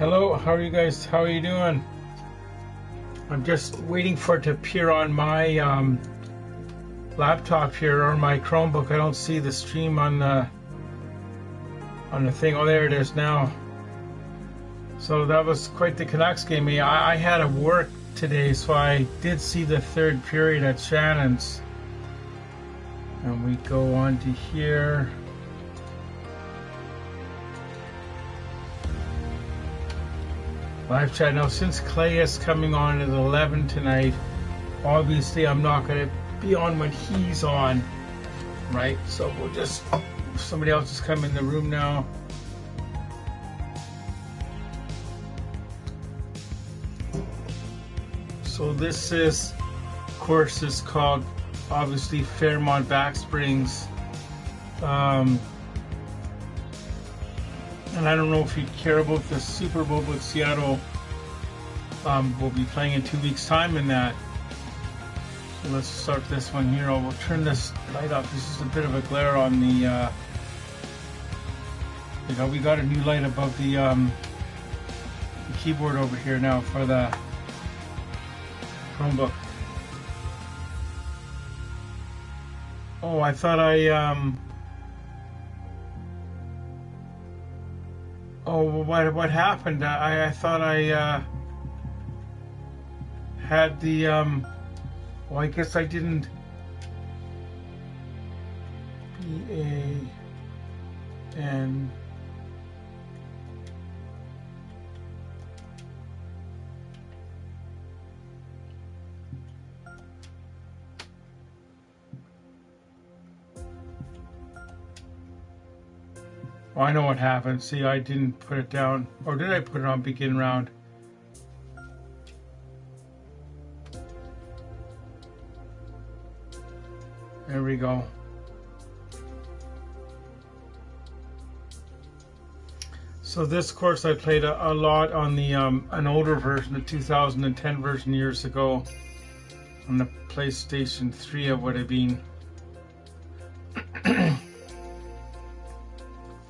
Hello, how are you guys? How are you doing? I'm just waiting for it to appear on my laptop here or my Chromebook. I don't see the stream on the thing. Oh, there it is now. So that was quite the Canucks game. I had to work today, so I did see the third period at Shannon's. And we go on to here. Live chat. Now, since Clay is coming on at 11 tonight, obviously I'm not going to be on when he's on, right? So we'll just, somebody else has come in the room now. So this course is called, obviously, Fairmont Back Springs. And I don't know if you care about the Super Bowl, but Seattle will be playing in 2 weeks' time in that. So let's start this one here. We'll turn this light up. This is a bit of a glare on the. We got a new light above the keyboard over here now for the Chromebook. Oh, I thought Oh, what happened? I thought I had the well, I guess I didn't. B-A-N. Oh, I know what happened. See, I didn't put it down. Or did I put it on begin round? There we go. So this course I played a lot on the an older version, the 2010 version years ago, on the PlayStation 3 of what it been.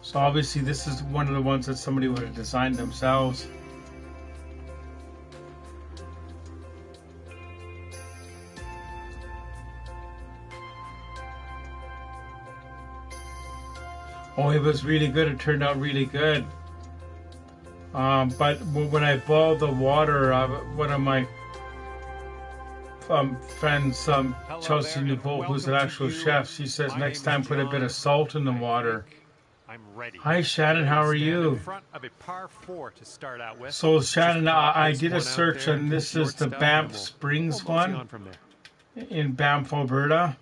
So obviously this is one of the ones that somebody would have designed themselves. Oh, it was really good. It turned out really good. But when I boiled the water, one of my friends, Chelsea Nouveau, who's an actual chef, she says next time put a bit of salt in the water. I'm ready. Hi Shannon, how are you? So Shannon, I did a search and this is the Banff Springs one in Banff, Alberta.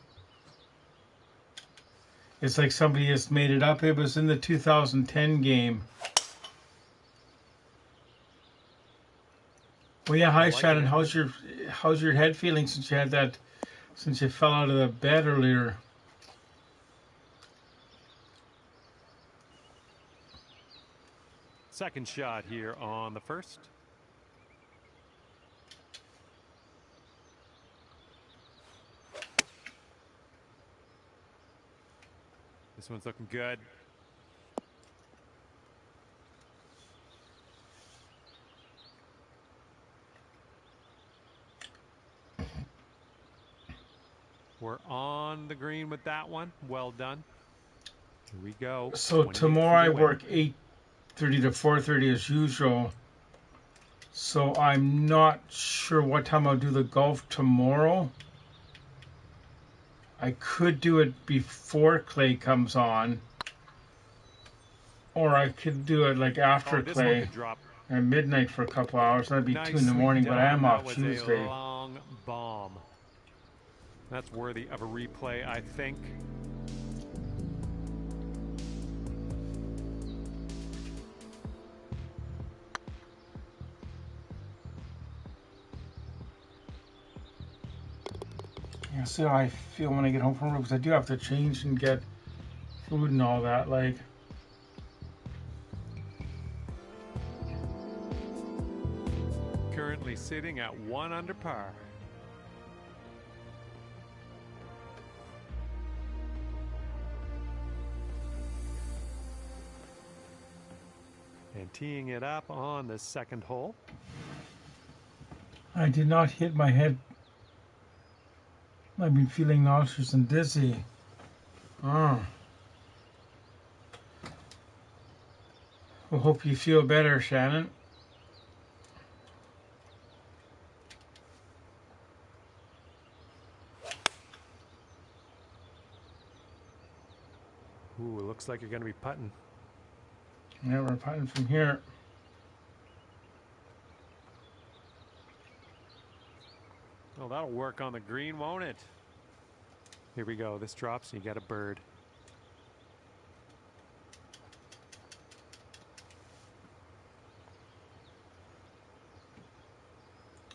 It's like somebody just made it up. It was in the 2010 game. Well, yeah. Hi Shannon, how's your head feeling since you fell out of the bed earlier? Second shot here on the first. This one's looking good. We're on the green with that one. Well done. Here we go. So tomorrow I work 8:30 to 4:30 as usual. So I'm not sure what time I'll do the golf tomorrow. I could do it before Clay comes on. Or I could do it like after Clay at midnight for a couple hours. That'd be 2 in the morning, but I am off Tuesday. Long bomb. That's worthy of a replay, I think. Yeah, see how I feel when I get home from work, because I do have to change and get food and all that, like. Currently sitting at 1 under par. And teeing it up on the second hole. I did not hit my head. I've been feeling nauseous and dizzy. Oh. Well, hope you feel better, Shannon. Ooh, it looks like you're going to be putting. Yeah, we're putting from here. Oh, that'll work on the green, won't it? Here we go. This drops and you get a bird.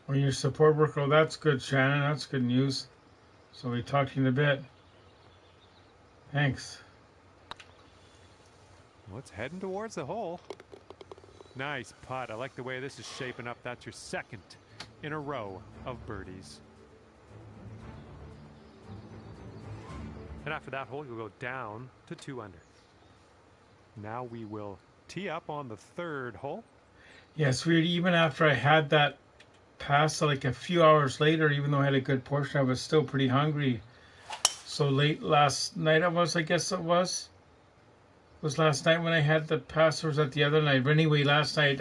Well, your support worker, oh, that's good, Shannon. That's good news. So we talk to you in a bit. Thanks. Well, it's heading towards the hole. Nice putt. I like the way this is shaping up. That's your second in a row of birdies. And after that hole, you'll go down to 2 under. Now we will tee up on the third hole. Yes, weird. Even after I had that pass, like a few hours later, even though I had a good portion, I was still pretty hungry. So late last night, I guess it was last night when I had the pass, or was that the other night? But anyway, last night,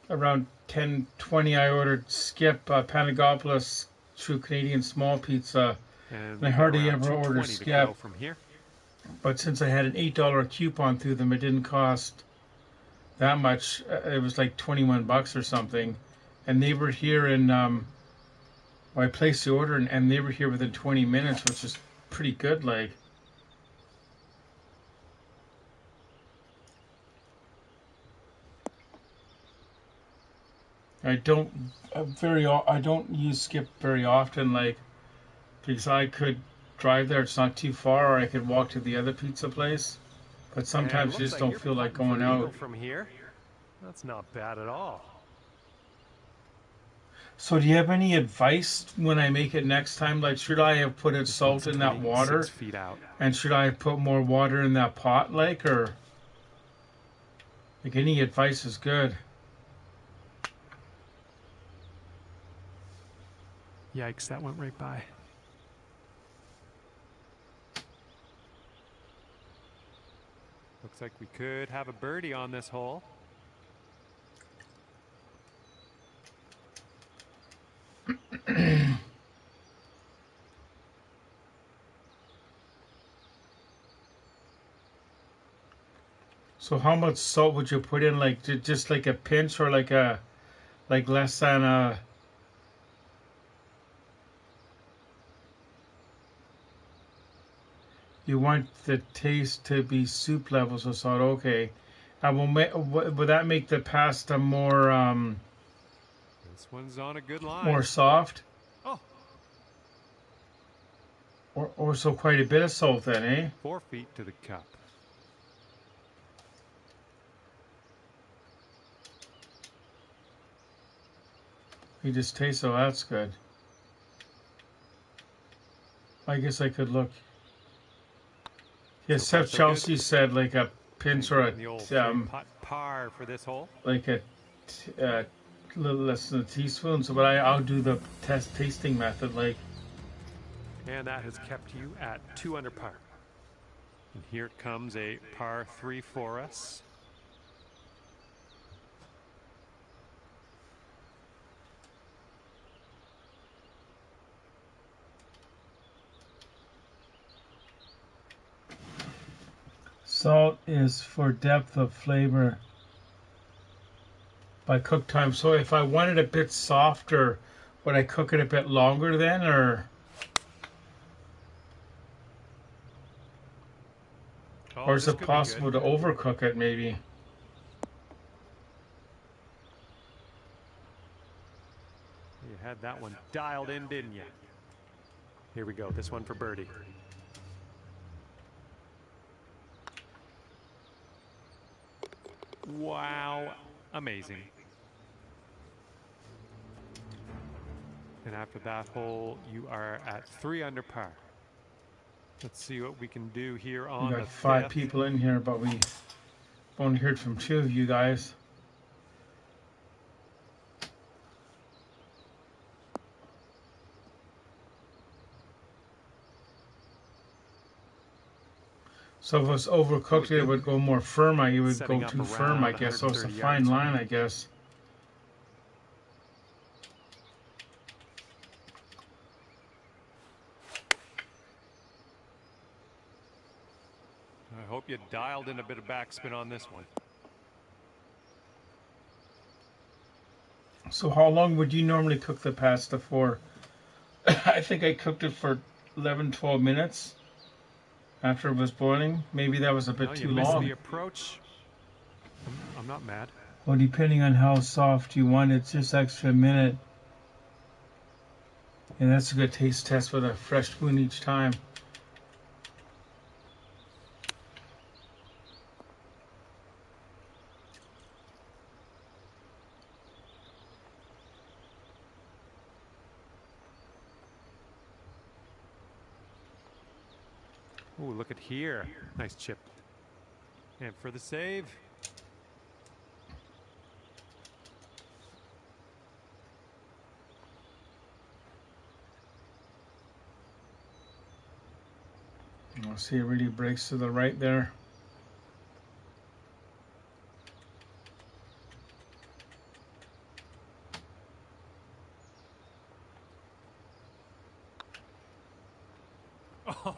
around 10:20, I ordered Skip Panagopoulos True Canadian Small Pizza. And I hardly ever order Skip. From here. But since I had an $8 coupon through them, it didn't cost that much. It was like $21 or something. And they were here I placed the order, and they were here within 20 minutes, which is pretty good. Like, I don't use Skip very often, like, because I could drive there. It's not too far, or I could walk to the other pizza place. But sometimes you just don't feel like going out. From here, that's not bad at all. So do you have any advice when I make it next time? Like, should I have put salt in that water? 6 feet out. And should I have put more water in that pot, like, or like, any advice is good. Yikes, that went right by. Looks like we could have a birdie on this hole. So how much salt would you put in? Like, just like a pinch, or like less than a... You want the taste to be soup levels of salt, okay. Would that make the pasta more this one's on a good line. More soft? Oh. Or so quite a bit of salt then, eh? 4 feet to the cup. You just taste, oh, that's good. I guess I could look. Yes, So Chef Chelsea said like a pinch or the old putt par for this hole. like a little less than a teaspoon. So, but I'll do the tasting method, like. And that has kept you at 2 under par. And here comes a par 3 for us. Salt is for depth of flavor by cook time. So if I want it a bit softer, would I cook it a bit longer then, or is it possible to overcook it maybe? You had that one dialed in, didn't you? Here we go. This one for birdie. Wow, amazing. And after that hole, you are at 3 under par. Let's see what we can do here on We got the 5 fifth. people in here, but only heard from 2 of you guys. So if it was overcooked, it would go more firm. It would go too firm, I guess. So it's a fine line, I guess. I hope you dialed in a bit of backspin on this one. So how long would you normally cook the pasta for? I think I cooked it for 11, 12 minutes after it was boiling. Maybe that was a bit too long. The approach. I'm not mad. Well, depending on how soft you want it, just extra minute. And that's a good taste test with a fresh spoon each time. Ooh, look at here. Nice chip. And for the save. I'll see it really breaks to the right there.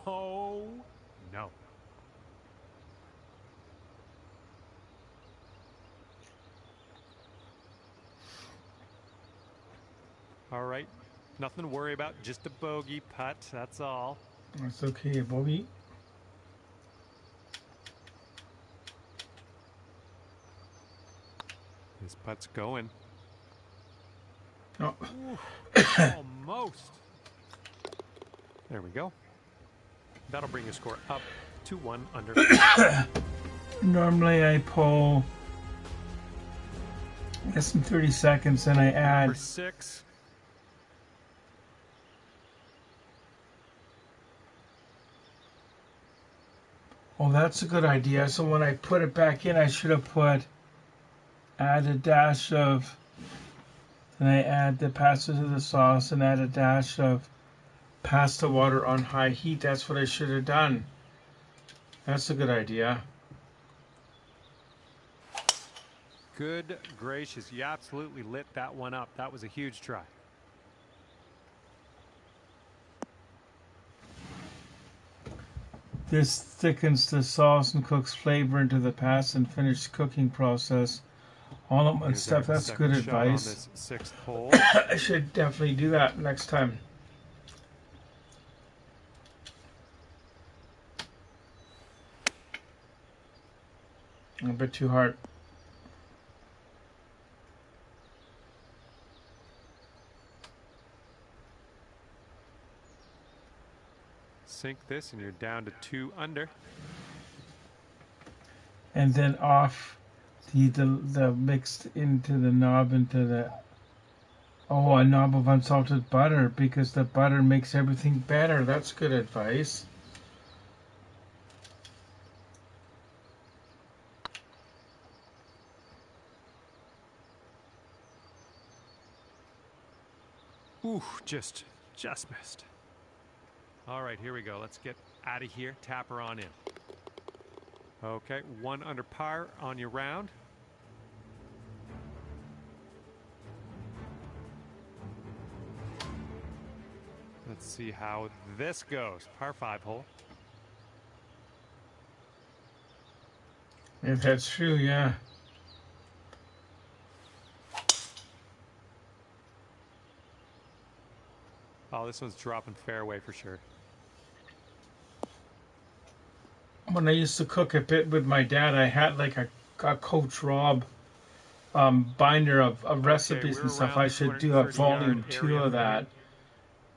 Oh, no. All right. Nothing to worry about. Just a bogey putt. That's all. That's okay, bogey. This putt's going. Oh. Almost. There we go. That'll bring your score up to 1 under. Normally I pull less than 30 seconds and I add Number 6. Oh, that's a good idea. So when I put it back in, I should have add a dash of, then I add the pasta to the sauce and add a dash of pasta water on high heat. That's what I should have done. That's a good idea. Good gracious, you absolutely lit that one up. That was a huge try. This thickens the sauce and cooks flavor into the pasta and finished cooking process. All at one step. That's good advice. On this 6th hole. I should definitely do that next time. A bit too hard. Sink this and you're down to 2 under. And then off the mixed into the knob into the a knob of unsalted butter, because the butter makes everything better. That's good advice. Ooh, just missed. All right, here we go. Let's get out of here. Tap her on in. Okay, 1 under par on your round. Let's see how this goes. Par 5 hole. If that's true, yeah. Oh, this one's dropping fairway for sure. When I used to cook a bit with my dad, I had like a Coach Rob binder of recipes and stuff. I should do a volume 2 of that,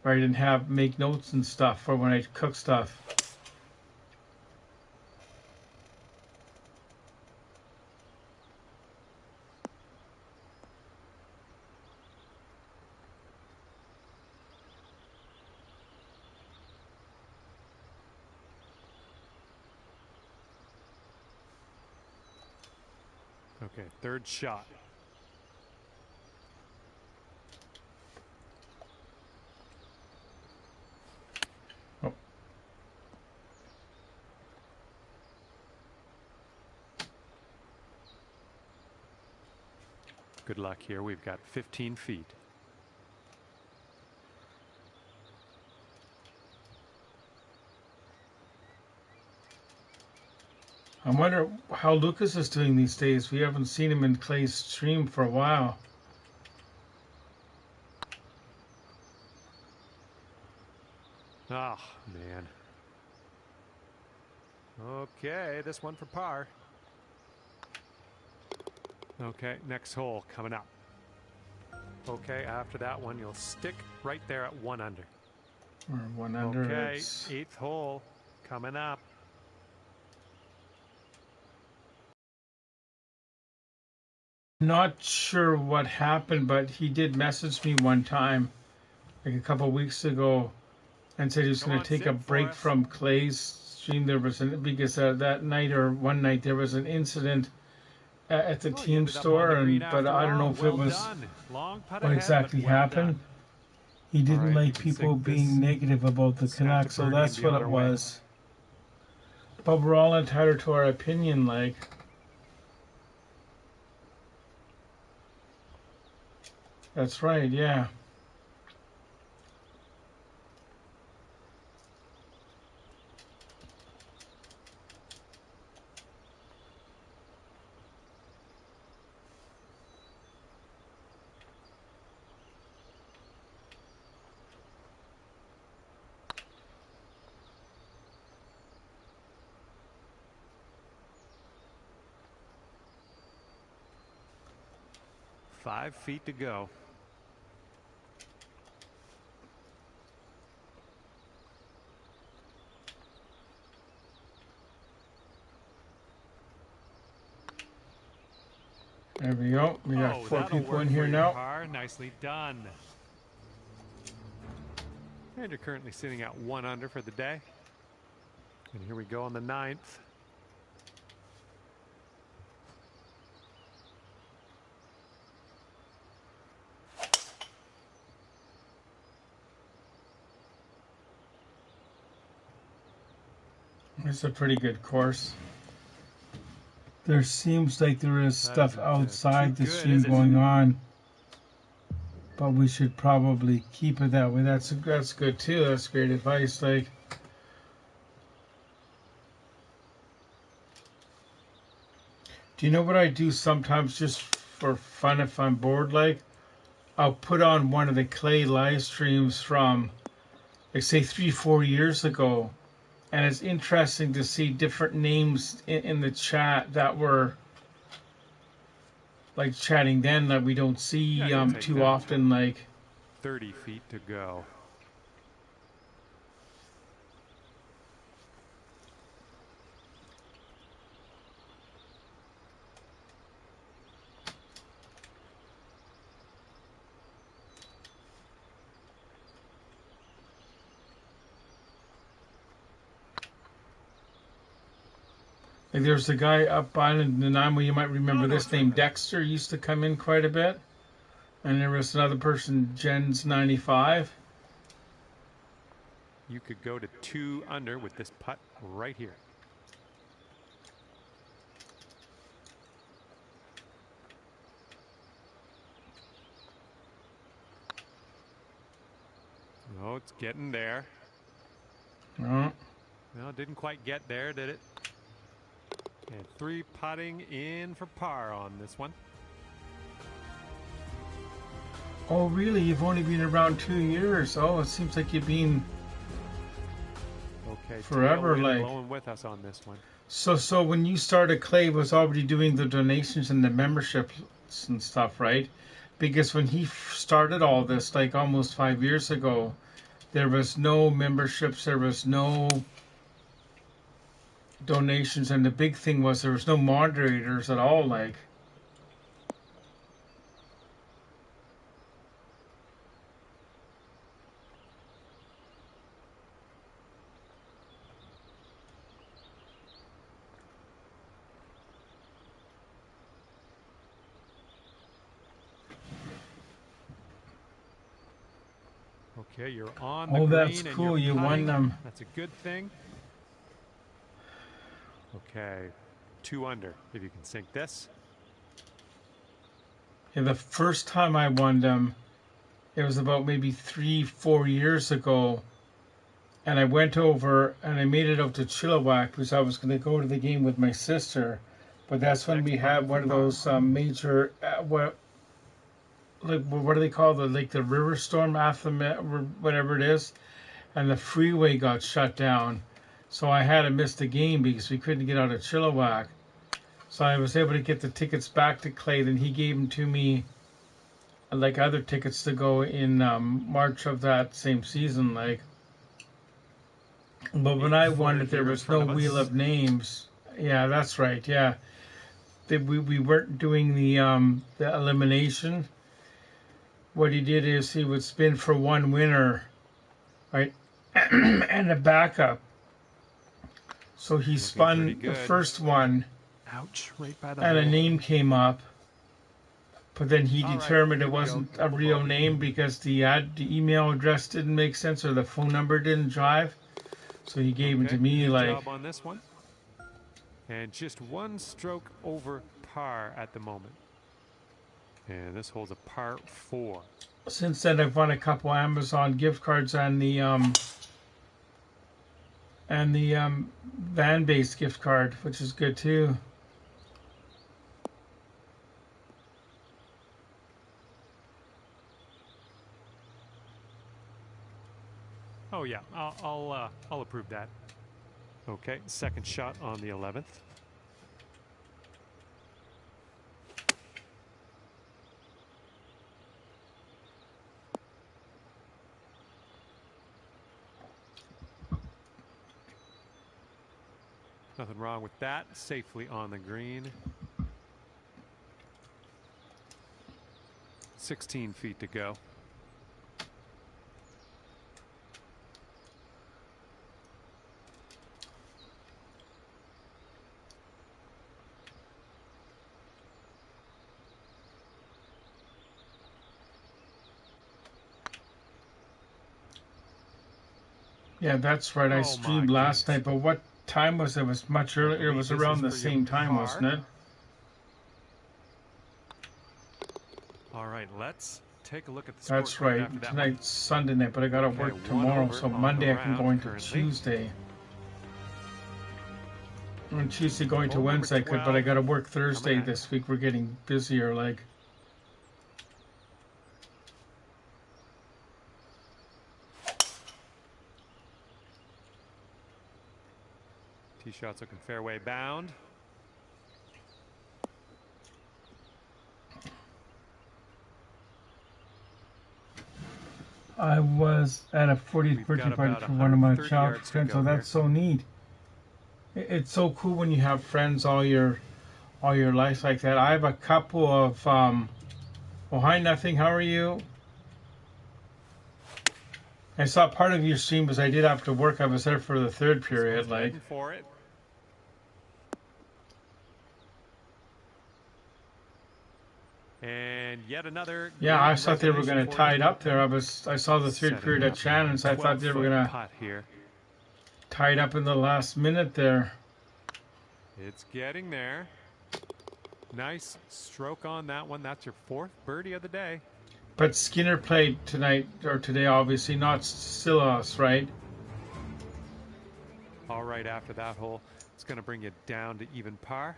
where I didn't make notes and stuff for when I cook stuff. Okay, third shot. Oh. Good luck here. We've got 15 feet. I wonder how Lucas is doing these days. We haven't seen him in Clay's stream for a while. Oh, man. Okay, this one for par. Okay, next hole coming up. Okay, after that one, you'll stick right there at 1 under. Or 1 under. Okay, 8th hole coming up. Not sure what happened, but he did message me one time, like a couple of weeks ago, and said he was going to take a break from Clay's stream. There was because that night or one night there was an incident at the team store, but I don't know if it was what exactly happened. He didn't like people being negative about the Canucks, so that's what it was. But we're all entitled to our opinion, like. That's right, yeah. Five feet to go. There we go. We got 4 people in here now. Par. Nicely done. And you're currently sitting at 1 under for the day. And here we go on the 9th. It's a pretty good course. There seems like there is stuff outside the stream going on, but we should probably keep it that way. That's good too. That's great advice. Like, do you know what I do sometimes just for fun if I'm bored? Like, I'll put on one of the Clay live streams from, like, say 3-4 years ago. And it's interesting to see different names in the chat that were like chatting then that we don't see too often. Like 30 feet to go. there's a guy up on Nanaimo, you might remember this name, Dexter, used to come in quite a bit. And there was another person, Jens 95. You could go to 2 under with this putt right here. Oh, it's getting there. Oh. Well, it didn't quite get there, did it? And 3 putting in for par on this one. Oh, really? You've only been around 2 years. Oh, it seems like you've been forever, like blowing with us on this one. So when you started, Clay was already doing the donations and the memberships and stuff, right? Because when he started all this, like almost 5 years ago, there was no memberships, there was no donations, and the big thing was there was no moderators at all, like. Okay, you're on the Oh, green that's and cool. you're You won putting. them. That's a good thing. Okay, 2 under. If you can sink this. Yeah, the first time I won them, it was about maybe 3-4 years ago. And I went over and I made it out to Chilliwack because I was going to go to the game with my sister. But that's when we had one of those major, what do they call the river storm after whatever it is, and the freeway got shut down. So I had to miss the game because we couldn't get out of Chilliwack. So I was able to get the tickets back to Clayton. He gave them to me, like other tickets to go in March of that same season. Like, but when I won it, there was no wheel of names. Yeah, that's right. Yeah, we weren't doing the elimination. What he did is he would spin for one winner, right, and a backup. So he spun the first one. Ouch, right by the and a hole. name came up, but then he determined it wasn't a real name because the email address didn't make sense or the phone number didn't jive. So he gave it to me. Good like job on this one. And just 1 stroke over par at the moment. And this hole's a par 4. Since then, I've won a couple Amazon gift cards and the van base gift card, which is good too. Oh yeah, I'll approve that. Okay, second shot on the 11th. Nothing wrong with that. Safely on the green. 16 feet to go. Yeah, that's right. I streamed last night, but what time was it? It was much earlier. It was around the same time, wasn't it? All right, let's take a look at the scorecard. That's right. After that Tonight's Sunday night, but I got to work tomorrow, so Monday I can go into Tuesday. On Tuesday going to Wednesday, I could, but I got to work Thursday this week. We're getting busier, like. Tee shots looking fairway bound. I was at a 40th birthday party for one of my childhood friends, so that's so neat. It's so cool when you have friends all your life like that. I have a couple of oh, hi, nothing. How are you? I saw part of your stream because I did have to work. I was there for the third period, like. For it. And yet another. Yeah, I thought they were going to tie it up there. I saw the third period at Shannon's. I thought they were going to tie it up in the last minute there. It's getting there. Nice stroke on that one. That's your 4th birdie of the day. But Skinner played tonight, or today, obviously, not Silas, right? All right, after that hole, it's going to bring you down to even par.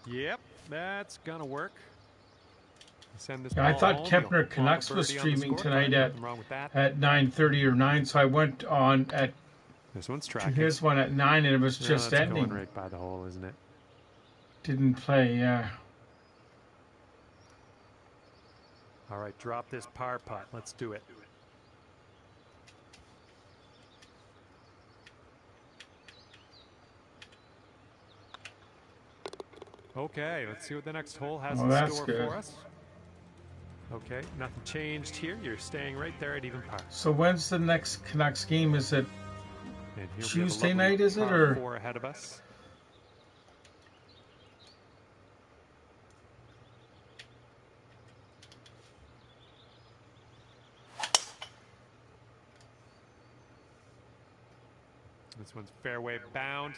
Yep, that's gonna work. Send this I thought Kepner Canucks was streaming tonight at 9:30 or 9, so I went on at this one's to his one at 9, and it was just ending. Going right by the hole, isn't it? Didn't play, yeah. All right, drop this par putt. Let's do it. Okay, let's see what the next hole has Oh, in that's store good. for us. Okay, nothing changed here. You're staying right there at even par. So when's the next Canucks game? Is it And here Tuesday we have a night, is it, par or? 4 ahead of us. This one's fairway bound.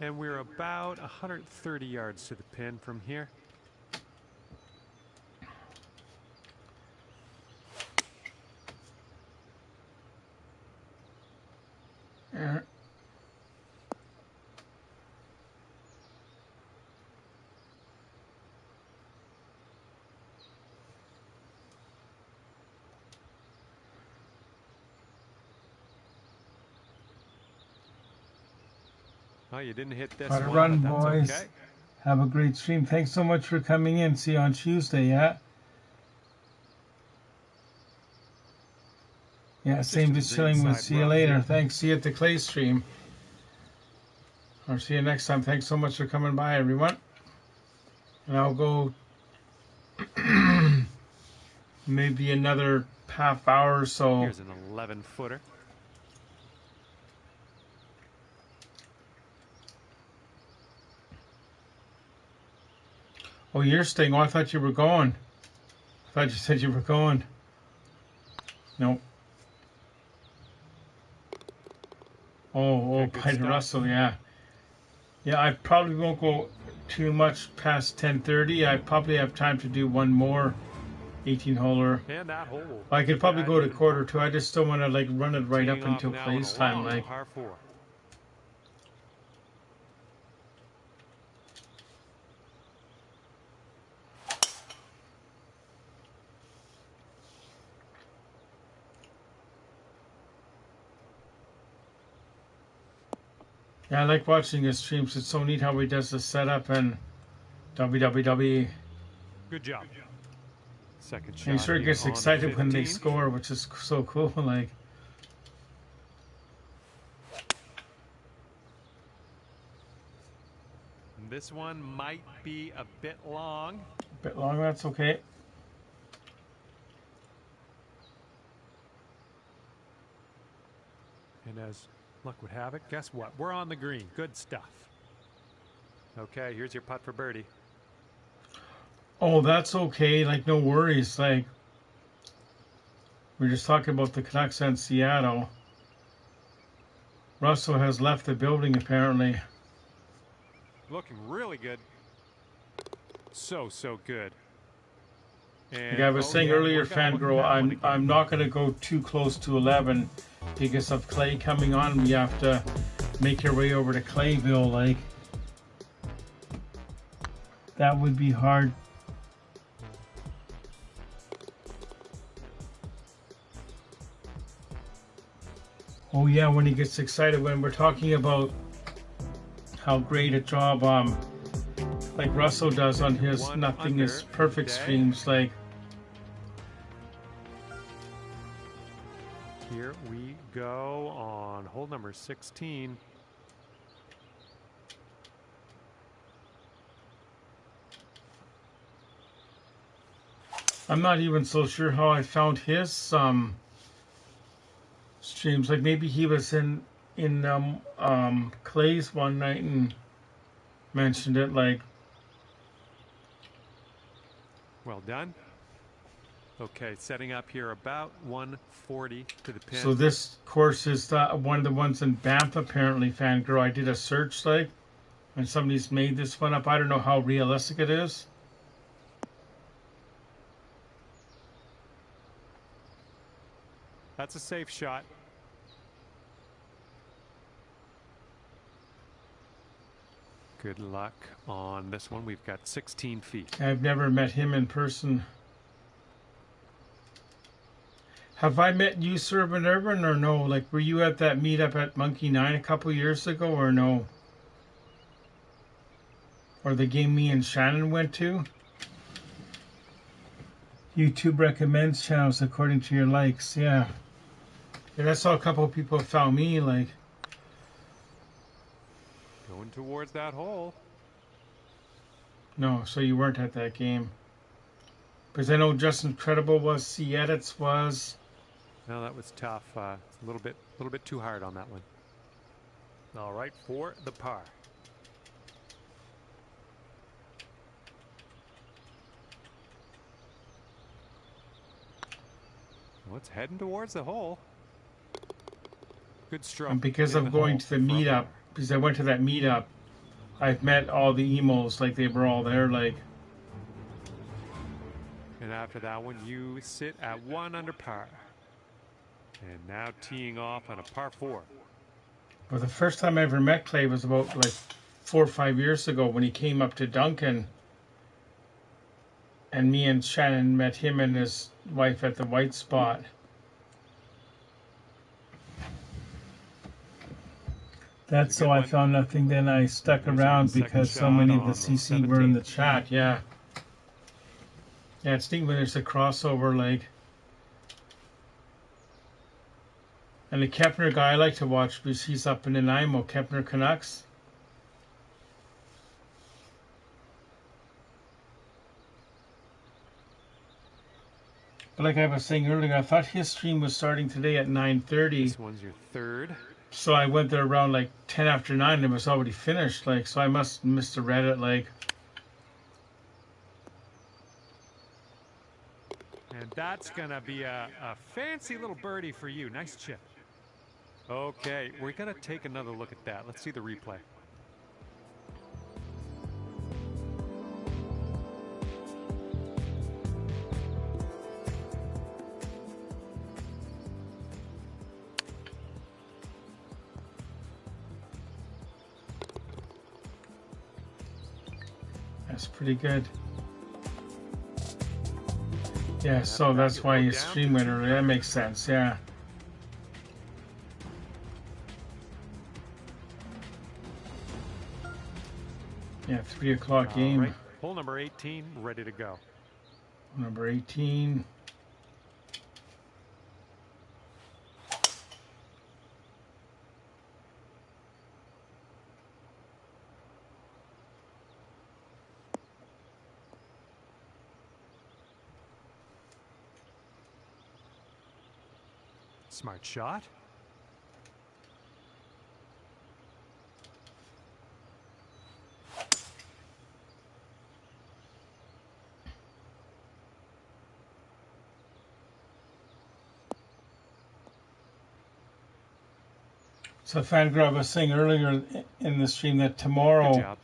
And we're about 130 yards to the pin from here. Yeah. Oh, you didn't hit this Gotta one, run, but that's boys. okay. Have a great stream. Thanks so much for coming in. See you on Tuesday, yeah? Yeah, same, just chilling with. See you later. Thanks. See you at the Clay stream. Or see you next time. Thanks so much for coming by, everyone. And I'll go maybe another half hour or so. Here's an 11-footer. Oh, you're staying. Oh, I thought you were going. I thought you said you were going. Nope. Oh, by Russell, yeah. Yeah, I probably won't go too much past 10:30. I probably have time to do one more 18-holer. And that hole. I could probably go to quarter two. I just don't want to like run it right up until plays time. Like. Par 4. Yeah, I like watching his streams. It's so neat how he does the setup and WWE. Good job. Second shot. And he sure gets excited when they score, which is so cool. Like. This one might be a bit long. A bit long, that's okay. And as luck would have it, guess what? We're on the green. Good stuff. Okay, here's your putt for birdie. Oh, that's okay. Like, no worries. Like, we're just talking about the Canucks and Seattle. Russell has left the building, apparently. Looking really good. So good. And, like I was saying earlier, Fangirl, I'm not going to go too close to 11 because of Clay coming on. We have to make your way over to Clayville. Like, that would be hard. Oh yeah, when he gets excited, when we're talking about how great a job like Russell does on his Nothing Is Perfect streams. Like, here we go on hole number 16. I'm not even so sure how I found his streams. Like, maybe he was in Clay's one night and mentioned it. Like, well done. Okay, setting up here about 140 to the pin. So this course is one of the ones in Banff, apparently, Fangirl. I did a search, like, and somebody's made this one up. I don't know how realistic it is. That's a safe shot. Good luck on this one. We've got 16 feet. I've never met him in person. Have I met you, Sir Van Irvin, or no? Like, were you at that meetup at Monkey 9 a couple years ago, or no? Or the game me and Shannon went to? YouTube recommends channels according to your likes, yeah. And I saw a couple of people found me, like... Going towards that hole. No, so you weren't at that game. Because I know Justin Credible was, C. Edits was. No, that was tough. It's a little bit too hard on that one. All right, for the par. Well, it's heading towards the hole. Good stroke. And because I'm going to the meetup, because I went to that meetup, I've met all the emos, like they were all there, like. And after that one, you sit at 1 under par. And now teeing off on a par 4. Well, the first time I ever met Clay was about like 4 or 5 years ago when he came up to Duncan. And me and Shannon met him and his wife at the White Spot. That's so I found nothing. Then I stuck around because so many of the CC were in the chat. Yeah. Yeah, it's neat when there's a crossover, like. And the Kepner guy I like to watch because he's up in Nanaimo, Kepner Canucks. But like I was saying earlier, I thought his stream was starting today at 9:30. This one's your third. So I went there around like 10 after 9 and it was already finished. Like, so I must have missed the Reddit, like. And that's going to be a fancy little birdie for you. Nice chip. Okay, we're going to take another look at that. Let's see the replay. That's pretty good. Yeah, so that's why you stream went early. That makes sense, yeah. Yeah, 3 o'clock game. Right. Hole number 18, ready to go. Number 18. Smart shot. So Fangirl was saying earlier in the stream that tomorrow,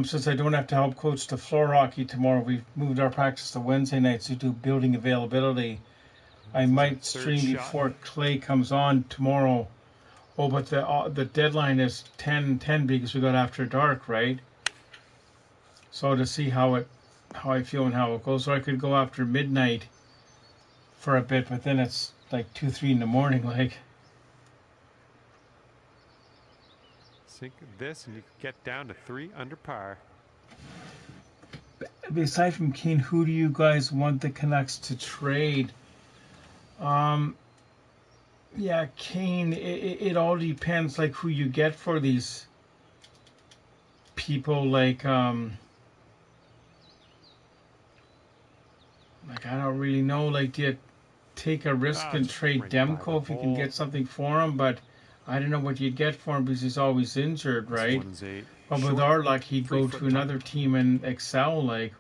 since I don't have to help coach the floor hockey tomorrow, we've moved our practice to Wednesday nights to do building availability. I might stream before Clay comes on tomorrow. Oh, but the deadline is 10:10 because we got after dark, right? So to see how I feel and how it goes, so I could go after midnight for a bit, but then it's like 2, 3 in the morning, like. Sink this and you get down to 3 under par. Aside from Kane, who do you guys want the Canucks to trade? Yeah, Kane, it all depends, like, who you get for these people, like I don't really know, like, do you take a risk and trade Demko if you can get something for him? But I don't know what you'd get for him because he's always injured, right? But with our luck, he'd go to another team and excel, like.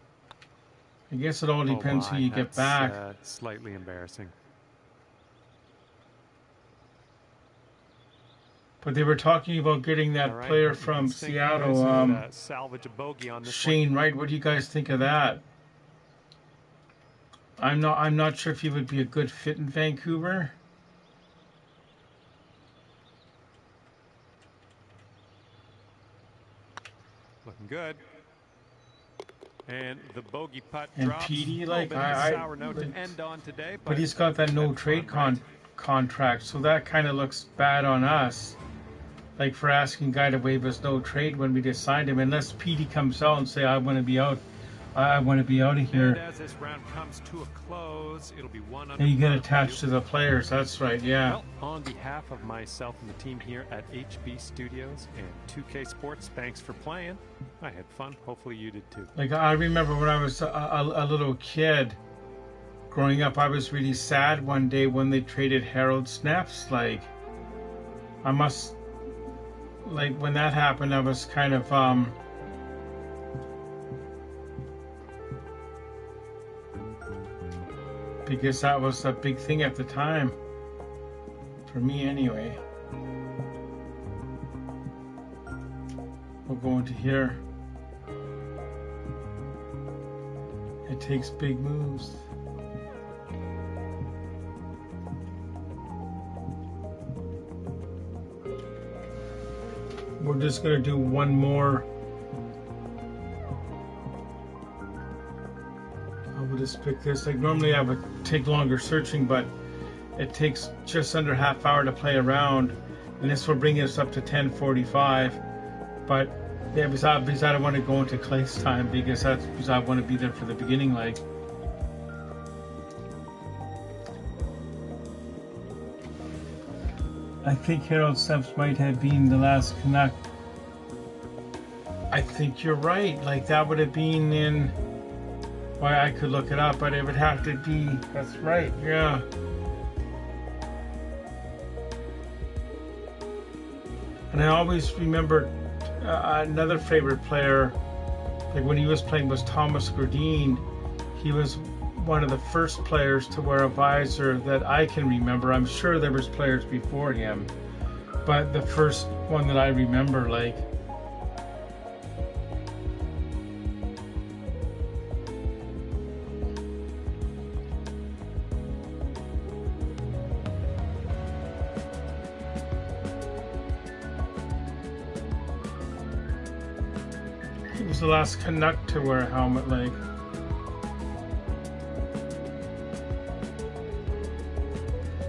I guess it all depends who you get back. Slightly embarrassing. But they were talking about getting that player from Seattle, salvage a bogey on this Shane Wright. What do you guys think of that? I'm not sure if he would be a good fit in Vancouver. Looking good. And the bogey putt and drops. Petey, like sour note to end on today, but he's got that no trade contract, so that kind of looks bad on us. Like for asking guy to waive us no trade when we just signed him, unless Petey comes out and say I want to be out I want to be out of And here. as this round comes to a close, it'll be one under. And you get attached to the players. That's right, yeah. Well, on behalf of myself and the team here at HB Studios and 2K Sports, thanks for playing. I had fun. Hopefully you did too. Like, I remember when I was a little kid growing up, I was really sad one day when they traded Harold Snaps. Like, when that happened, I was kind of, because that was a big thing at the time. For me, anyway. We'll go into here. It takes big moves. We're just going to do one more. I will just pick this. Like normally I would take longer searching, but it takes just under half hour to play around. And this will bring us up to 10:45. But yeah, because I don't want to go into Clay's time because I want to be there for the beginning. Like, I think Harold Snaps might have been the last Canuck. I think you're right. Like that would have been in. Why, I could look it up, but it would have to be. That's right. Yeah. And I always remember another favorite player, like when he was playing, was Thomas Gurdine. He was one of the first players to wear a visor that I can remember. I'm sure there was players before him, but the first one that I remember, like. He was the last Canuck to wear a helmet, like.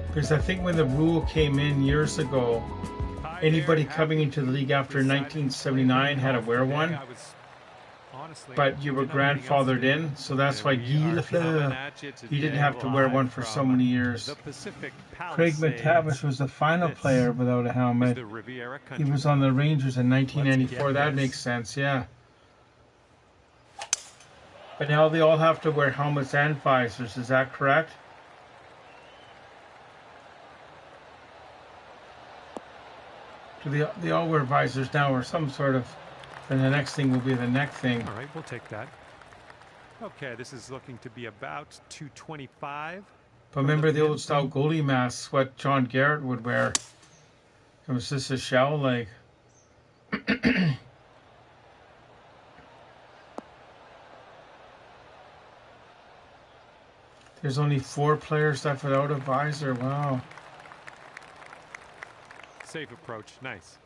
Because I think when the rule came in years ago, anybody coming into the league after 1979 had to wear one, but you were grandfathered in, so that's why he didn't have to wear one for so many years. Craig McTavish was the final player without a helmet. He was on the Rangers in 1994. That makes sense, yeah. But now they all have to wear helmets and visors, is that correct? Do they all wear visors now or some sort of, then the next thing will be the neck thing. All right, we'll take that. Okay, this is looking to be about 225. But remember the old style goalie masks, what John Garrett would wear? It was just a shell, like. There's only 4 players left without a visor, wow. Safe approach, nice.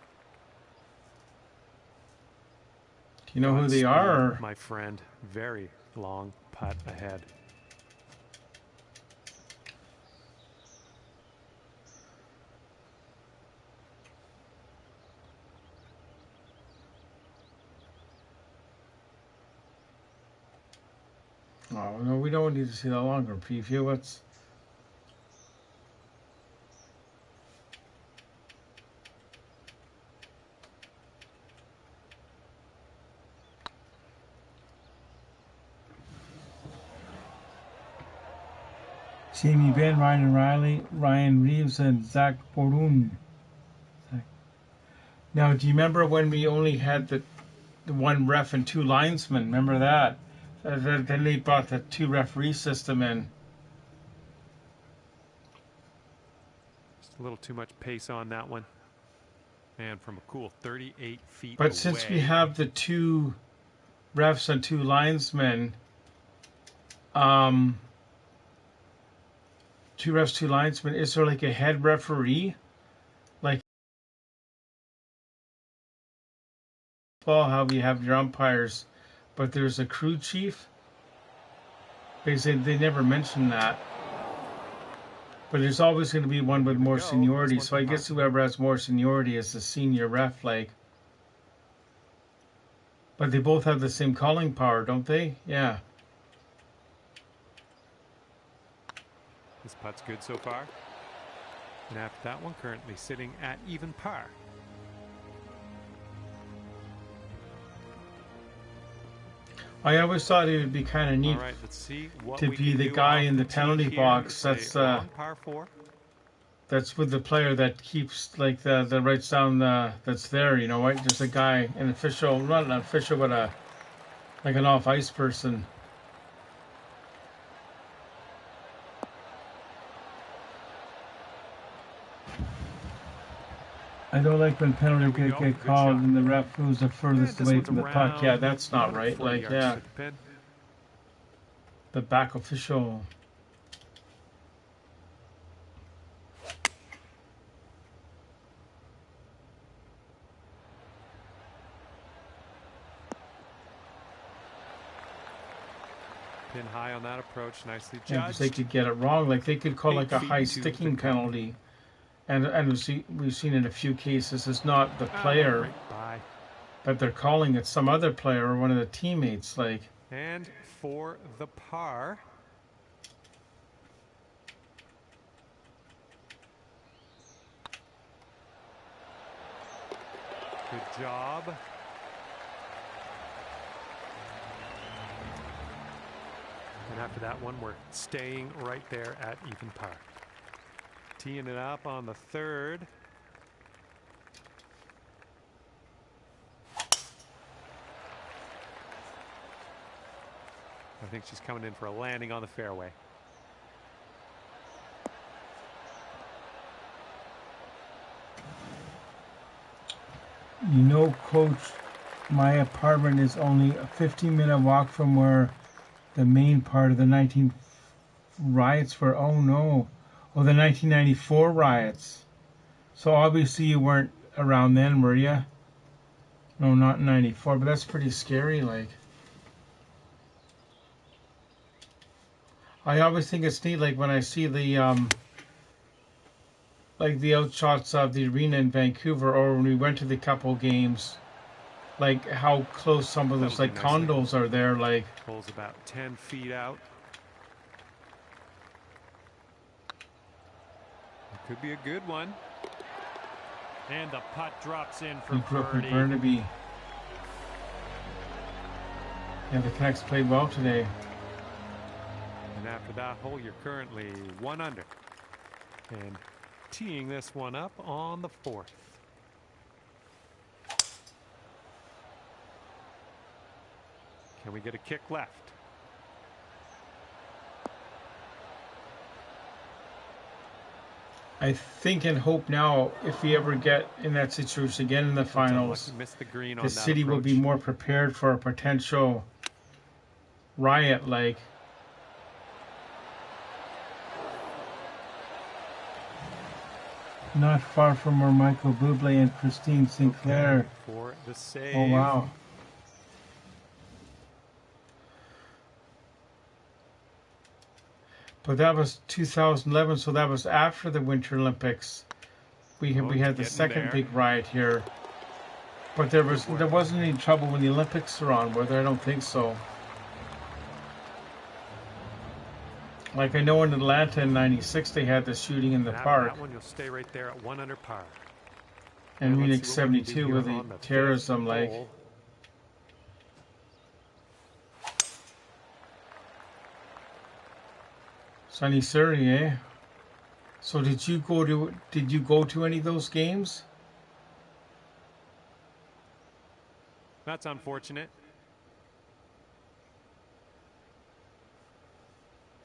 Do you know who they are? My friend, very long putt ahead. Oh, no, we don't need to see the longer preview. What's... Jamie Benn, Ryan Riley, Ryan Reeves, and Zach Borun. Now, do you remember when we only had the one ref and 2 linesmen? Remember that? Then they brought the 2 referee system in. Just a little too much pace on that one. And from a cool 38 feet But away. since we have the 2 refs and 2 linesmen, 2 refs, 2 linesmen, is there like a head referee? Like, well, how you have your umpires, but there's a crew chief? Because they never mentioned that. But there's always going to be one with more seniority, so I guess whoever has more seniority is the senior ref, like. But they both have the same calling power, don't they? Yeah. This putt's good so far. And after that one, currently sitting at even par. I always thought it would be kind of neat All right, let's see what to we be can the do guy off in the tee penalty here. box. It's a long par 4. That's with the player that keeps like the writes down that's there. You know, right? Just a guy, an official, not an official, but a like an off ice person. I don't like when penalties get called and the ref who's the furthest away from the puck. Yeah, that's not right. Like, yeah, the back official. Pin high on that approach, nicely judged. Yeah, they could get it wrong. Like they could call like a high sticking penalty, and we've seen in a few cases it's not the player, but they're calling it some other player or one of the teammates. Like, and for the par. Good job. And after that one, we're staying right there at even par. Teeing it up on the 3rd. I think she's coming in for a landing on the fairway. you know, Coach, my apartment is only a 15-minute walk from where the main part of the 19 riots were. Oh no, oh, the 1994 riots. So obviously you weren't around then, were you? No, not in 94, but that's pretty scary. Like, I always think it's neat, like when I see the like the outshots of the arena in Vancouver, or when we went to the couple games, like how close some of those like condos are there. Like, hole's about 10 feet out. It could be a good one. And the putt drops in for Burnaby. Yeah, the Canucks played well today. And after that hole, you're currently 1 under. And teeing this one up on the 4th. Can we get a kick left? I think and hope now, if we ever get in that situation again in the finals, the city will be more prepared for a potential riot. Like, not far from where Michael Bublé and Christine Sinclair. For the save. Oh wow. But that was 2011, so that was after the Winter Olympics. We had the second big riot here. But there wasn't any trouble when the Olympics were on, were there? I don't think so. Like, I know in Atlanta in '96 they had the shooting in the park. That one, you'll stay right there at 1 under par. And Munich '72 with the terrorism, like. Sunny Surrey, eh? So did you go to any of those games? That's unfortunate.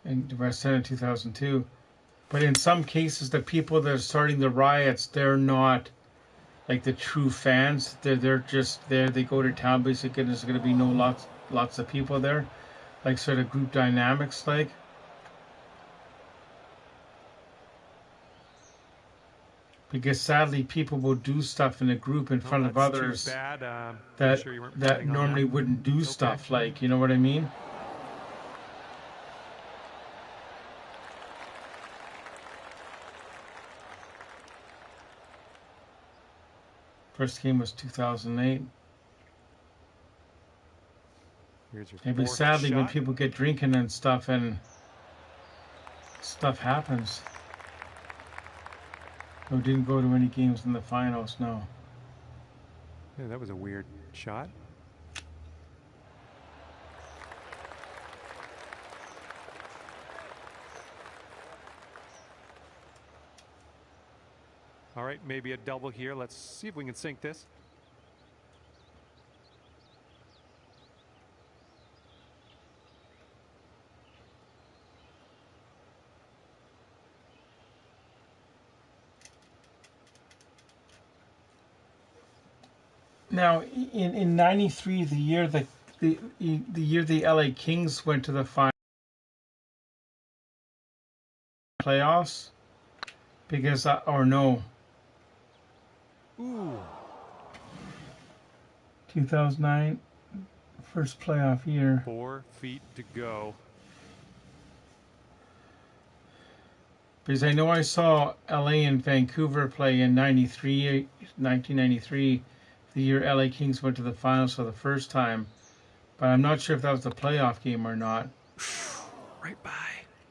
And I said in 2002. But in some cases, the people that are starting the riots, they're not like the true fans. They're just there. They go to town. Basically, there's going to be no lots of people there, like sort of group dynamics, like. Because sadly, people will do stuff in a group in front of others that normally wouldn't do stuff. Like, you know what I mean? First game was 2008. Here's your Maybe fourth sadly when shot. people get drinking and stuff happens. Who didn't go to any games in the finals, no. Yeah, that was a weird shot. All right, maybe a double here. Let's see if we can sink this. Now, in '93, the year the LA Kings went to the final playoffs, because or no, Ooh. 2009, first playoff year. 4 feet to go. Because I know I saw LA and Vancouver play in 1993, the year LA Kings went to the finals for the first time. But I'm not sure if that was the playoff game or not. Right by.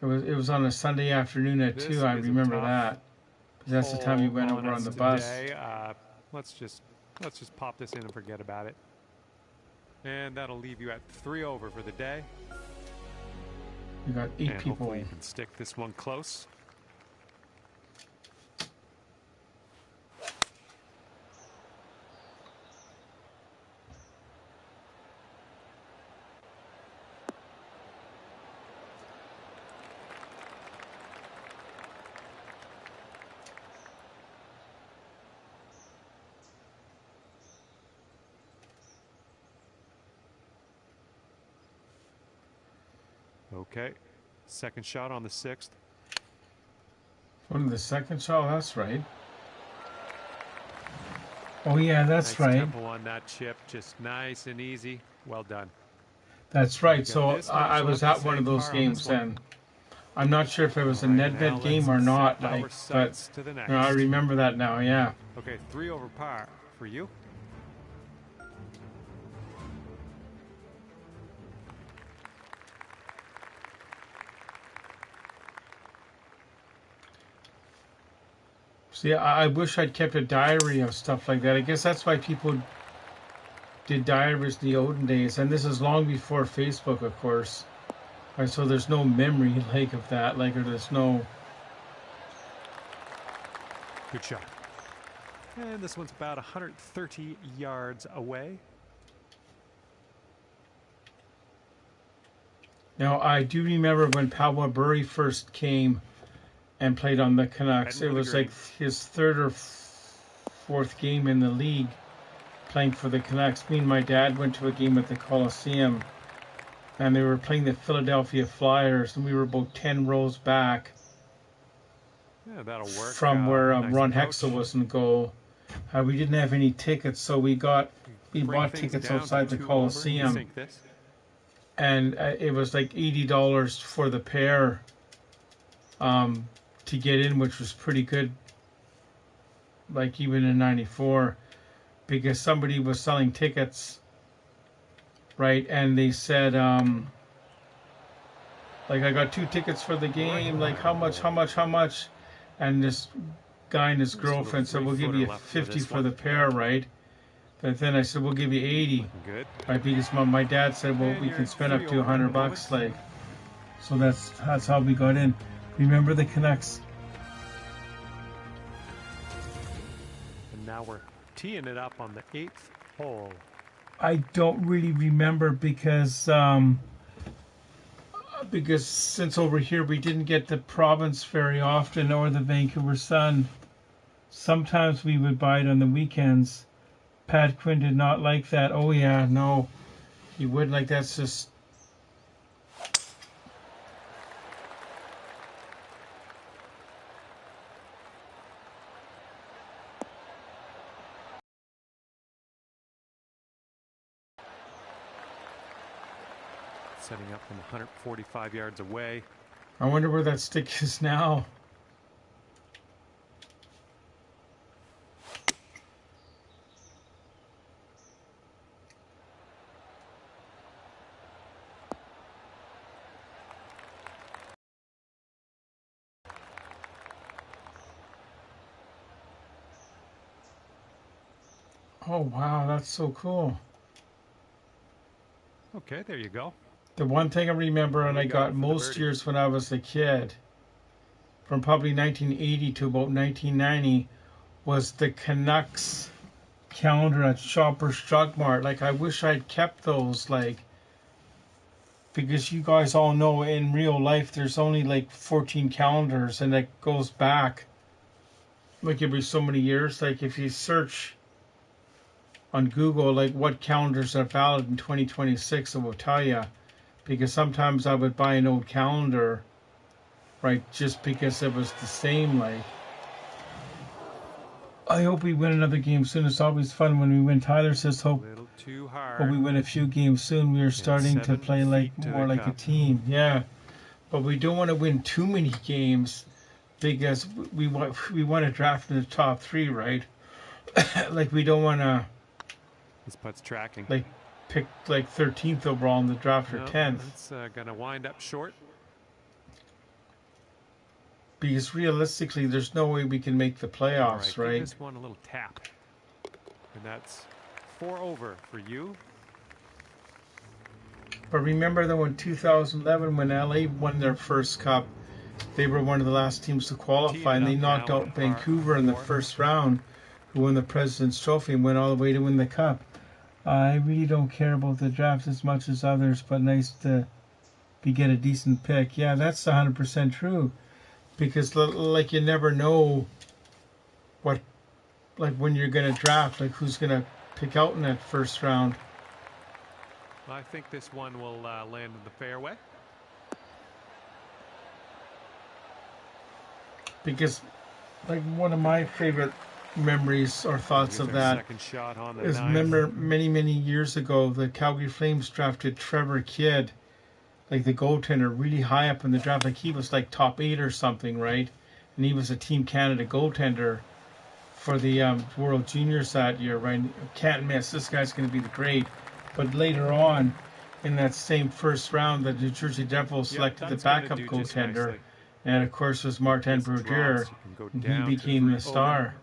It was on a Sunday afternoon at 2. I remember that. That's the time we went over on the bus. Let's just pop this in and forget about it. And that'll leave you at 3 over for the day. We got 8 and people. Hopefully you can stick this one close. Okay, second shot on the 6th. On the second shot, that's right. Oh yeah, that's nice right. Tempo on that chip, just nice and easy. Well done. That's right. So I was at one of those games, and I'm not sure if it was a Nedved game or not. Like, but I remember that now. Yeah. Okay, 3 over par for you. See, I wish I'd kept a diary of stuff like that. I guess that's why people did diaries in the olden days, and this is long before Facebook, of course. Right, so there's no memory like of that, like, or there's no. Good shot. And this one's about 130 yards away. Now, I do remember when Pablo Burry first came and played on the Canucks. It was like his 3rd or 4th game in the league playing for the Canucks. Me and my dad went to a game at the Coliseum, and they were playing the Philadelphia Flyers, and we were about 10 rows back Yeah, that'll work. From where nice Ron approach. Hexel was in goal. We didn't have any tickets, so we bought tickets outside the Coliseum, and it was like $80 for the pair to get in, which was pretty good. Like even in '94, because somebody was selling tickets, right? And they said, like, I got 2 tickets for the game. Like, how much? And this guy and his girlfriend said, we'll give you 50 for the pair, right? But then I said, we'll give you 80, right? Because my dad said, well, we can spend up to $100, like. So that's how we got in. Remember the Canucks? And now we're teeing it up on the 8th hole. I don't really remember because since over here we didn't get the Province very often or the Vancouver Sun. Sometimes we would buy it on the weekends. Pat Quinn did not like that. Oh yeah, no, he wouldn't. Like, that's just. Setting up from 145 yards away. I wonder where that stick is now. Oh, wow, that's so cool. Okay, there you go. The one thing I remember, and I got most years when I was a kid, from probably 1980 to about 1990, was the Canucks calendar at Shoppers Drug Mart. Like, I wish I'd kept those, like, because you guys all know in real life there's only like 14 calendars, and it goes back like every so many years. Like, if you search on Google, like, what calendars are valid in 2026, it will tell you. Because sometimes I would buy an old calendar, right, just because it was the same, like. I hope we win another game soon. It's always fun when we win. Tyler says hope we win a few games soon. We are starting to play like more like a team. Yeah, but we don't want to win too many games because we want to draft in the top 3, right? Like, we don't want to. This putt's tracking. Like, pick like 13th overall in the draft or 10th. It's gonna wind up short. Because realistically, there's no way we can make the playoffs, right? Give this one a little tap. And that's 4 over for you. But remember that when 2011, when LA won their first cup, they were one of the last teams to qualify, and they knocked out Vancouver in the first round, who won the President's Trophy and went all the way to win the cup. I really don't care about the draft as much as others, but nice to get a decent pick. Yeah, that's 100% true. Because, like, you never know what, like, when you're going to draft, like, who's going to pick out in that first round. I think this one will land in the fairway. Because, like, one of my favorite memories or thoughts of that is, remember many, many years ago, the Calgary Flames drafted Trevor Kidd, like the goaltender, really high up in the draft. Like, he was like top 8 or something, right? And he was a Team Canada goaltender for the World Juniors that year, right? Can't miss. This guy's going to be the great. But later on, in that same first round, the New Jersey Devils selected the backup goaltender, and of course was Martin Brodeur, and he became the star.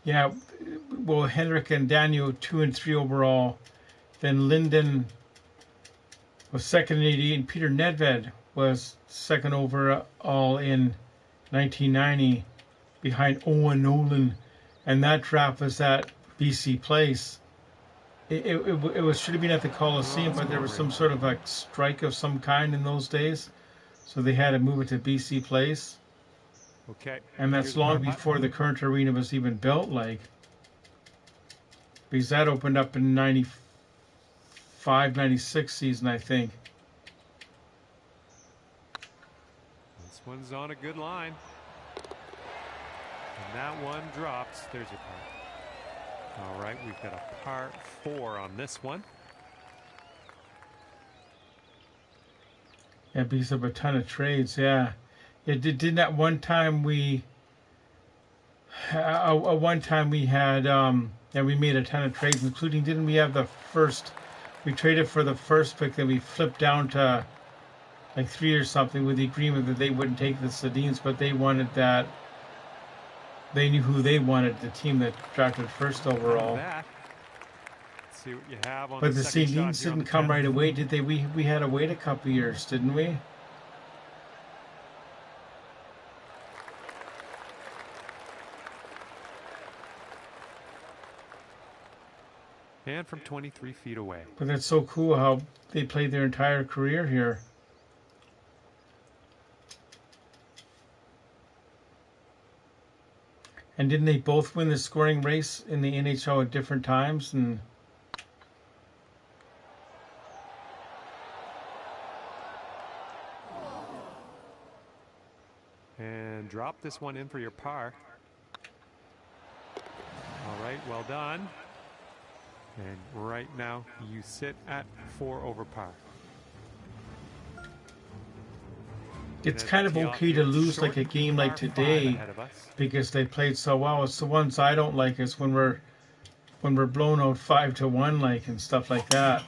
Yeah, well, Henrik and Daniel 2 and 3 overall. Then Linden was second in 88, and Peter Nedved was second overall in 1990, behind Owen Nolan, and that draft was at BC Place. It should have been at the Coliseum, but there was some sort of a strike of some kind in those days, so they had to move it to BC Place. Okay. And that's long before the current arena was even built, like, because that opened up in 95, 96 season, I think. This one's on a good line. And that one drops. There's your par. All right, we've got a par 4 on this one. Yeah, because of a ton of trades, yeah. Yeah, didn't that one time we had, we made a ton of trades, including, didn't we have we traded for the first pick, then we flipped down to like 3 or something with the agreement that they wouldn't take the Sedins, but they wanted that, they knew who they wanted, the team that drafted first overall. Let's see what you have on but the Sedins didn't come right away, did they? We had to wait a couple years, didn't we? And from 23 feet away. But that's so cool how they played their entire career here. And didn't they both win the scoring race in the NHL at different times? And drop this one in for your par. All right, well done. And right now, you sit at 4 over par. It's kind of okay to lose like a game like today because they played so well. It's the ones I don't like is when we're blown out 5-1, like, and stuff like that.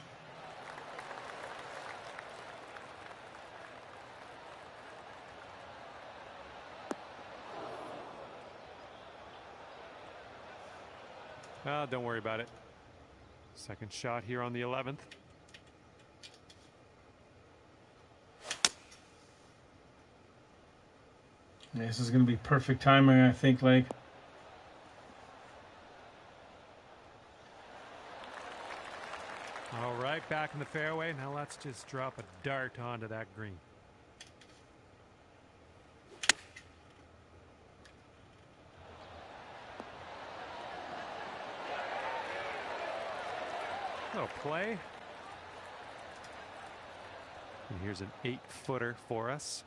don't worry about it. Second shot here on the 11th. This is going to be perfect timing, I think, like. All right, back in the fairway. Now let's just drop a dart onto that green. Little play. And here's an 8-footer for us.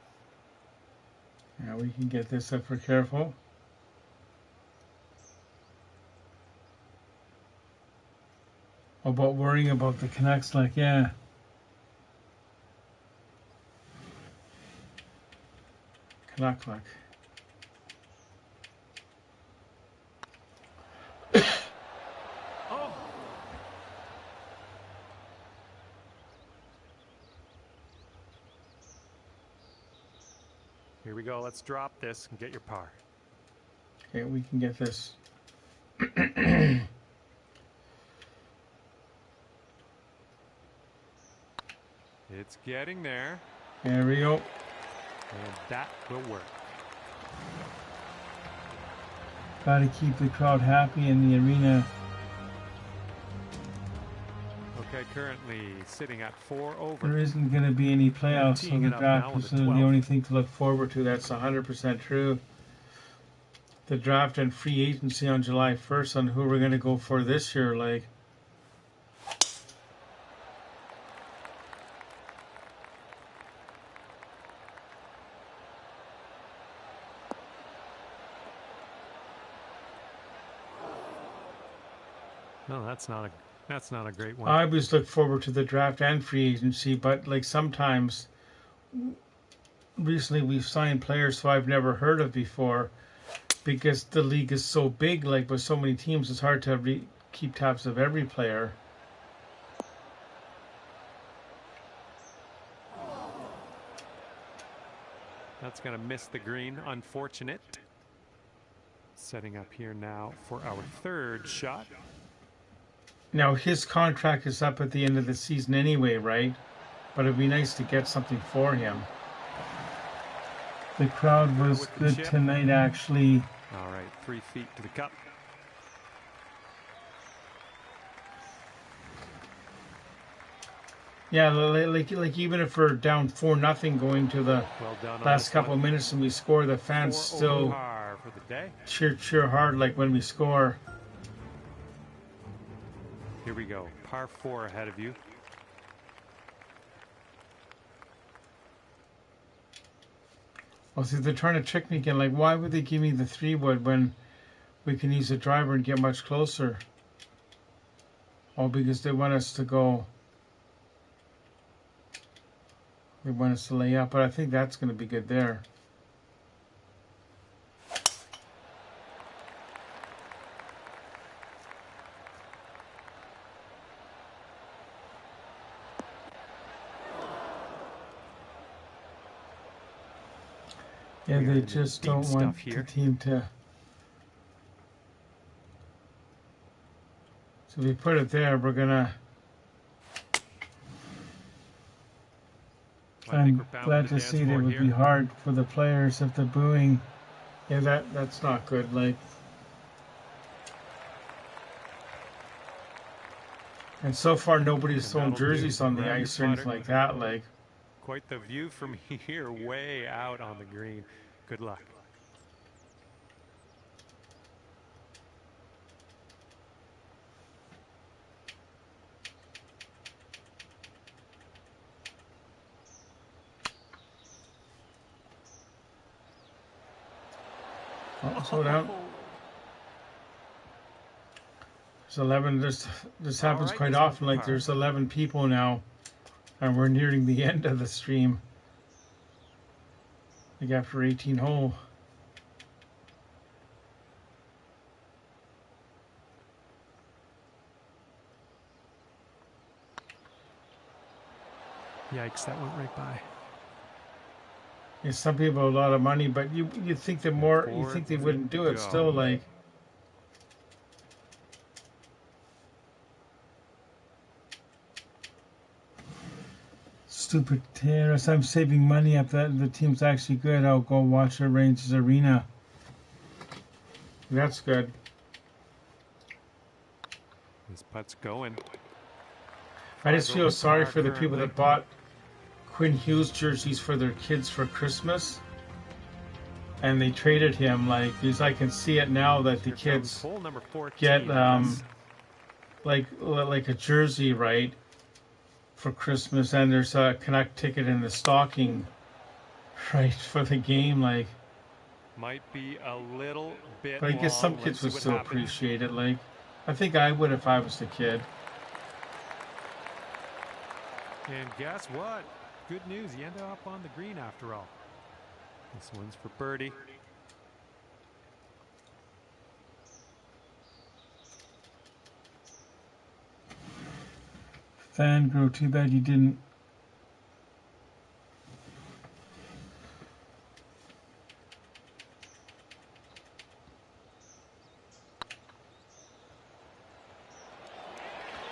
Yeah, we can get this if we're careful. About worrying about the Canucks, like, yeah. Canuck luck. Oh. Here we go. Let's drop this and get your par. Okay, we can get this. It's getting there. There we go. And that will work. Got to keep the crowd happy in the arena. Okay, currently sitting at 4 over. There isn't going to be any playoffs, so Teeing the it up draft now on is the the 12th. only thing to look forward to. That's 100% true. The draft and free agency on July 1st on who we're going to go for this year, like. No, that's not a great one. I always look forward to the draft and free agency, but like sometimes, recently we've signed players who I've never heard of before, because the league is so big, like with so many teams, it's hard to keep tabs of every player. That's going to miss the green. Unfortunate. Setting up here now for our third shot. Now, his contract is up at the end of the season anyway, right? But it'd be nice to get something for him. The crowd was good tonight, actually. All right, 3 feet to the cup. Yeah, like even if we're down 4-0 going to the last couple of minutes and we score, the fans still cheer hard like when we score. Here we go. Par 4 ahead of you. Well, see, they're trying to trick me again. Like, why would they give me the 3-wood when we can use a driver and get much closer? Oh, because they want us to go. They want us to lay up, but I think that's going to be good there. Yeah, they just don't want the team to. So if we put it there, we're gonna. I'm glad to see that it would be hard for the players if the booing. Yeah, that's not good. Like, and so far nobody's thrown jerseys on the ice or anything like that. Like, quite the view from here, way out on the green. Good luck. oh, slow down. There's 11. This happens quite often. Like, there's 11 people now, and we're nearing the end of the stream. Like after 18 hole. Yikes, that went right by. Yeah, some people have a lot of money, but you think that more, you think they wouldn't do it. Still, like, stupid terrorist. I'm saving money up that the team's actually good. I'll go watch the Rangers Arena. That's good. This putt's going. I just feel sorry for the people that bought Quinn Hughes jerseys for their kids for Christmas. And they traded him, like, because I can see it now that the kids get like a jersey, right, for Christmas, and there's a Canuck ticket in the stocking, right, for the game, like. Might be a little bit. But I guess some kids would still appreciate it, like. I think I would if I was the kid. And guess what? Good news, you ended up on the green after all. This one's for birdie. Fangirl, too bad you didn't.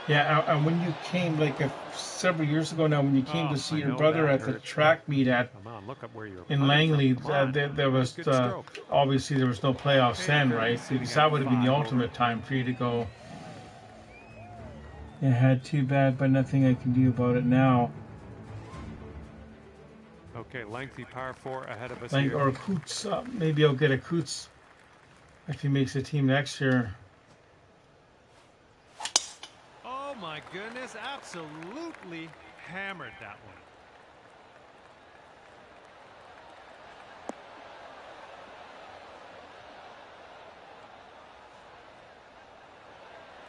Yeah, and when you came, like several years ago now, when you came to see your brother at the track meet in Langley, there was obviously there was no playoffs then, right? Because that would have been the ultimate time for you to go. Yeah, had too bad, but nothing I can do about it now. Okay, lengthy par 4 ahead of us like, here. Or Coots, maybe I'll get a Coots if he makes the team next year. Oh my goodness, absolutely hammered that one.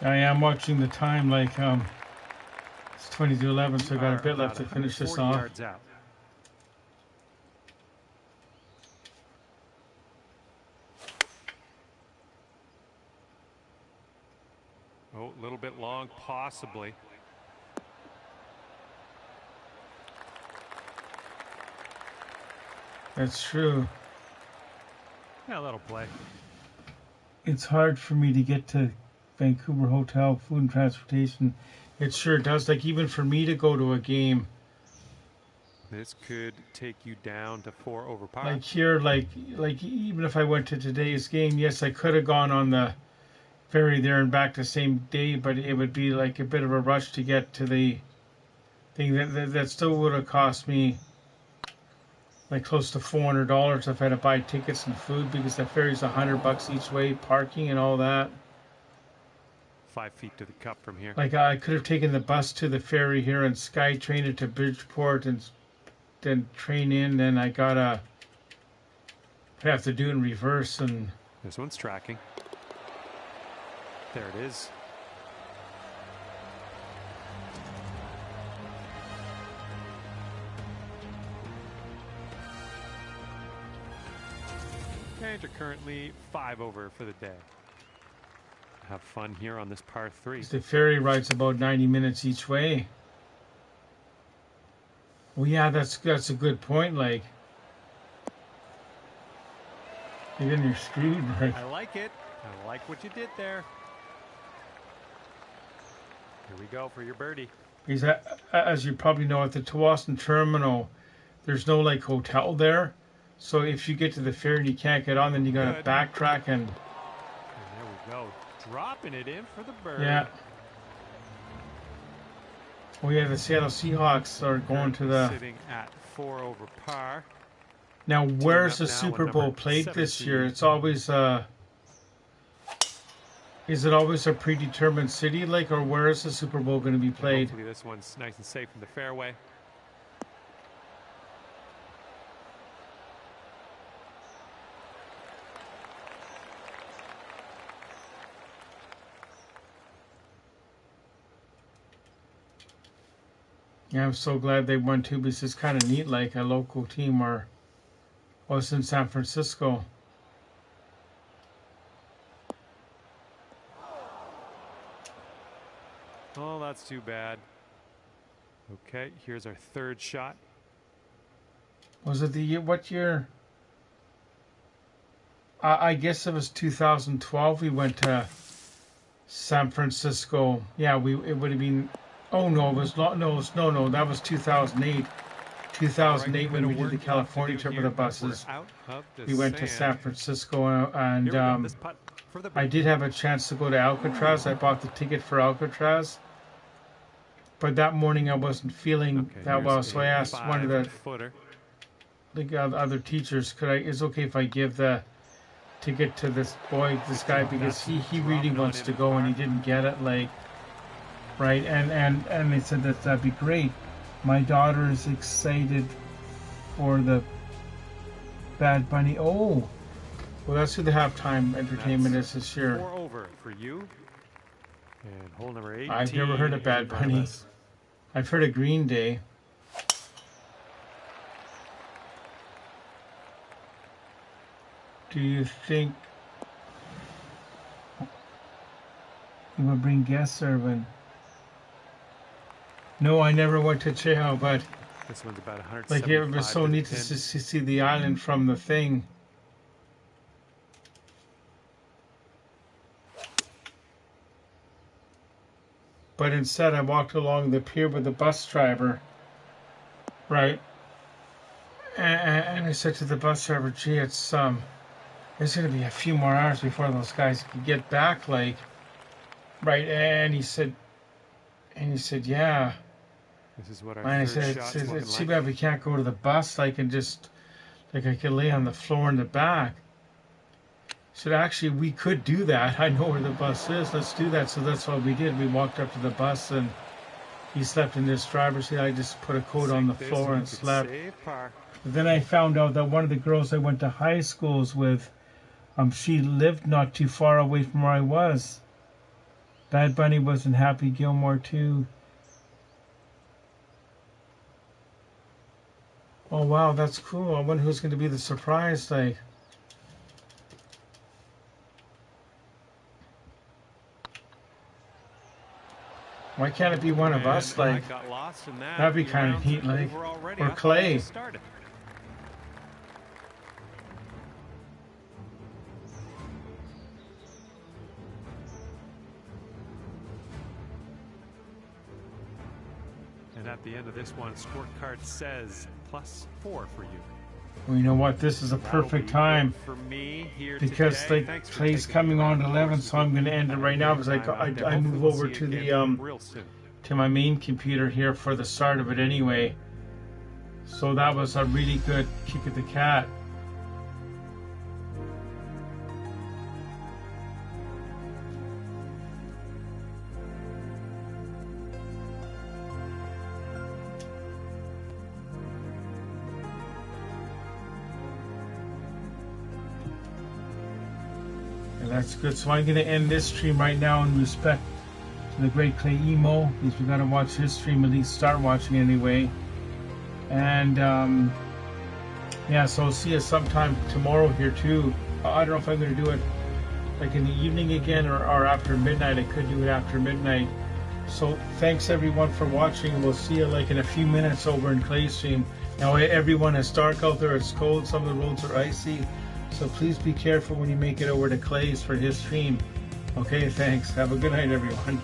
I am watching the time, like, it's 20-11, so I got a bit left to finish this off. Yards out. Oh, a little bit long, possibly. That's true. Yeah, that'll play. It's hard for me to get to Vancouver hotel, food and transportation. It sure does. Like, even for me to go to a game. This could take you down to 4 over par. Like here, like even if I went to today's game, yes, I could have gone on the ferry there and back the same day, but it would be like a bit of a rush to get to the thing. That still would have cost me like close to $400 if I had to buy tickets and food, because the ferry's $100 each way, parking and all that. 5 feet to the cup from here. Like, I could have taken the bus to the ferry here and SkyTrain it to Bridgeport and then train in. Then I gotta have to do it in reverse. And this one's tracking. There it is. And you're currently 5 over for the day. Have fun here on this par 3. The ferry ride's about 90 minutes each way. Well, yeah, that's a good point. Like, then you're screwed, right? I like it. I like what you did there. Here we go for your birdie. Because as you probably know, at the Tawasin terminal, there's no like hotel there. So if you get to the ferry and you can't get on, then you got to backtrack and there we go. Dropping it in for the bird. Yeah. Oh yeah, the Seattle Seahawks are going to the. Sitting at 4 over par. Now, where's the Super Bowl played this year? It's always Is it always a predetermined city, like, or where is the Super Bowl going to be played? Hopefully, this one's nice and safe in the fairway. Yeah, I'm so glad they won too, because it's kind of neat, like a local team was in San Francisco. Oh, that's too bad. Okay, here's our third shot. Was it the year? What year? I guess it was 2012. We went to San Francisco. Yeah, it would have been Oh no, it was not. No, no. That was 2008. 2008 when we did the California trip with the buses. We went to San Francisco and I did have a chance to go to Alcatraz. I bought the ticket for Alcatraz, but that morning I wasn't feeling that well, so I asked one of the other teachers, is it okay if I give the ticket to this guy, because he really wants to go and he didn't get it, like, right? And they said that'd be great. My daughter is excited for the Bad Bunny. Oh, well, that's who the halftime entertainment is this year. 4 over for you. And hole number 18. I've never heard of Bad Bunny. I've heard of Green Day. Do you think you will bring guests, Irvin? No, I never went to Cheho, but this one's about 175. like, it was so neat to see the island from the thing. But instead, I walked along the pier with the bus driver, right? And I said to the bus driver, "Gee, it's there's going to be a few more hours before those guys can get back, like, right?" And he said, "Yeah." This is what our and I said, "It's too bad we can't go to the bus. I can just, like, I could lay on the floor in the back." He said, "Actually, we could do that. I know where the bus is. Let's do that." So that's what we did. We walked up to the bus and he slept in this driver's seat. I just put a coat on the floor and slept. But then I found out that one of the girls I went to high schools with, she lived not too far away from where I was. Bad Bunny was in Happy Gilmore too. Oh wow, that's cool. I wonder who's going to be the surprise, like. Why can't it be one of us, like? That'd be kind of neat, like. Or Clay. And at the end of this one, scorecard says +4 for you. Well, you know what? This is a perfect time for me here because today. like Clay's coming on at 11, so I'm going to end it right now because I move over to the to my main computer here for the start of it anyway. So that was a really good kick at the cat. That's good. So I'm going to end this stream right now in respect to the great Clay Emo, because we got to watch his stream, at least start watching anyway. And yeah, so I'll see you sometime tomorrow here too. I don't know if I'm going to do it like in the evening again or after midnight. I could do it after midnight. So thanks everyone for watching. We'll see you like in a few minutes over in Clay's stream. Now everyone, it's dark out there, it's cold, some of the roads are icy. So please be careful when you make it over to Clay's for his stream. Okay, thanks. Have a good night, everyone.